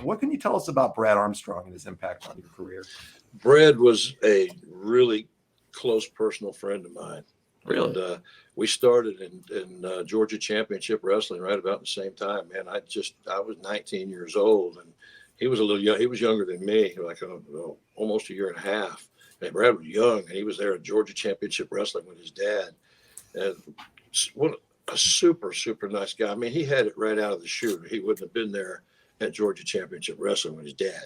What can you tell us about Brad Armstrong and his impact on your career? Brad was a really close personal friend of mine. Really? And we started in Georgia Championship Wrestling right about the same time, man. I was 19 years old, and he was a little young. He was younger than me, like almost a year and a half. And Brad was young, and he was there at Georgia Championship Wrestling with his dad. And what a super, super nice guy. I mean, he had it right out of the chute. He wouldn't have been there at Georgia Championship Wrestling with his dad.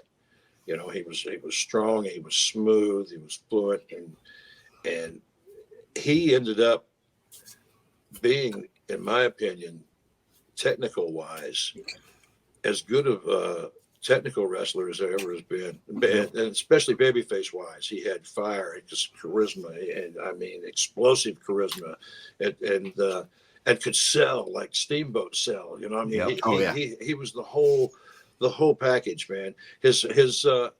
You know, he was strong, he was smooth, he was fluent, and he ended up being, in my opinion, technical wise, as good of a technical wrestler as there ever has been, and especially babyface wise. He had fire, just charisma, and I mean explosive charisma, and could sell like Steamboat sell. You know, I mean, he was the whole package, man. The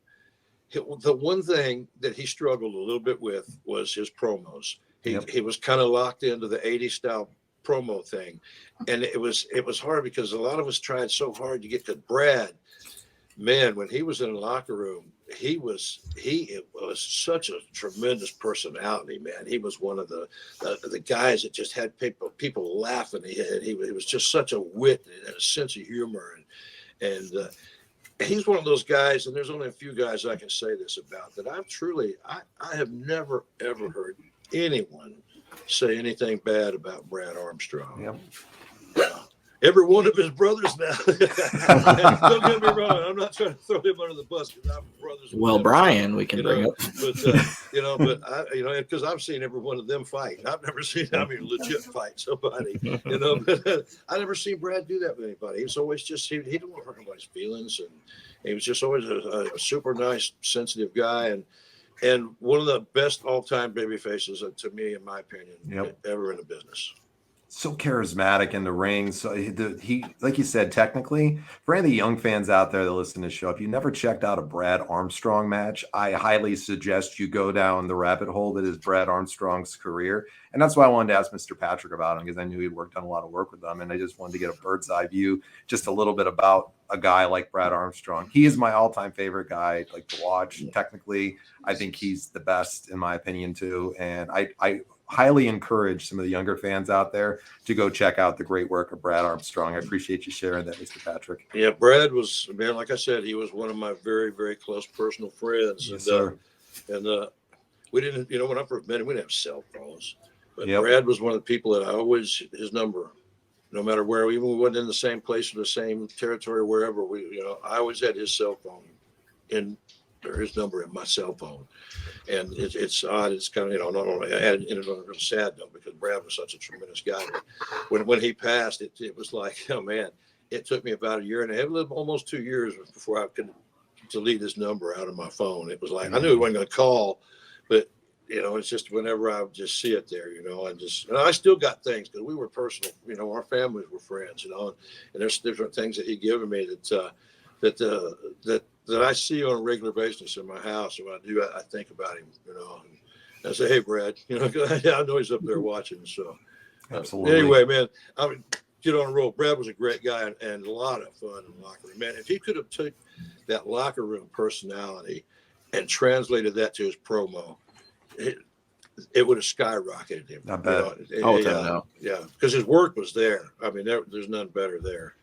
one thing that he struggled a little bit with was his promos. He was kind of locked into the 80s style promo thing, and it was hard because a lot of us tried so hard to get to Brad. Man, when he was in the locker room, he was such a tremendous personality, man. He was one of the guys that just had people laughing. He was just such a wit and a sense of humor, and he's one of those guys, and there's only a few guys I can say this about, that I have never, ever heard anyone say anything bad about Brad Armstrong. Yep. Every one of his brothers now. Don't get me wrong. I'm not trying to throw him under the bus because I'm brothers. Well, Brian, we can bring up. But because I've seen every one of them fight. I've never seen, legit fight somebody, but I never seen Brad do that with anybody. He was always just, he didn't want to hurt anybody's feelings. And he was just always a super nice, sensitive guy. And one of the best all-time baby faces, to me, in my opinion, ever in the business. So charismatic in the ring. So he, like you said, technically, for any of the young fans out there that listen to the show, if you never checked out a Brad Armstrong match, I highly suggest you go down the rabbit hole that is Brad Armstrong's career. And that's why I wanted to ask Mr. Patrick about him, because I knew he'd worked on a lot of work with them. And I just wanted to get a bird's eye view, just a little bit about a guy like Brad Armstrong. He is my all-time favorite guy, like, to watch. Technically, I think he's the best, in my opinion, too. And I highly encourage some of the younger fans out there to go check out the great work of Brad Armstrong. I appreciate you sharing that, Mr. Patrick. Yeah, Brad was, man, like I said, he was one of my very, very close personal friends. Yes, sir. And we didn't, when I first met him, we didn't have cell phones. But Brad was one of the people that his number, no matter where, even we wasn't in the same place or the same territory, wherever I always had his cell phone or his number in my cell phone. And it's odd. It's kind of, not only, and it was real sad though, because Brad was such a tremendous guy. But when he passed, it was like, oh man, it took me about a year and a half, almost 2 years before I could delete his number out of my phone. It was like, I knew he wasn't going to call, but it's just whenever I would just see it there, and I still got things because we were personal, our families were friends, and there's different things that he given me that I see on a regular basis in my house. And when I do, I think about him, and I say, hey, Brad, I know he's up there watching. So absolutely. Anyway, man, I would get on a roll. Brad was a great guy and a lot of fun in the locker room, man. If he could have took that locker room personality and translated that to his promo, it would have skyrocketed him. I bet. Yeah, because his work was there. I mean, there's none better there.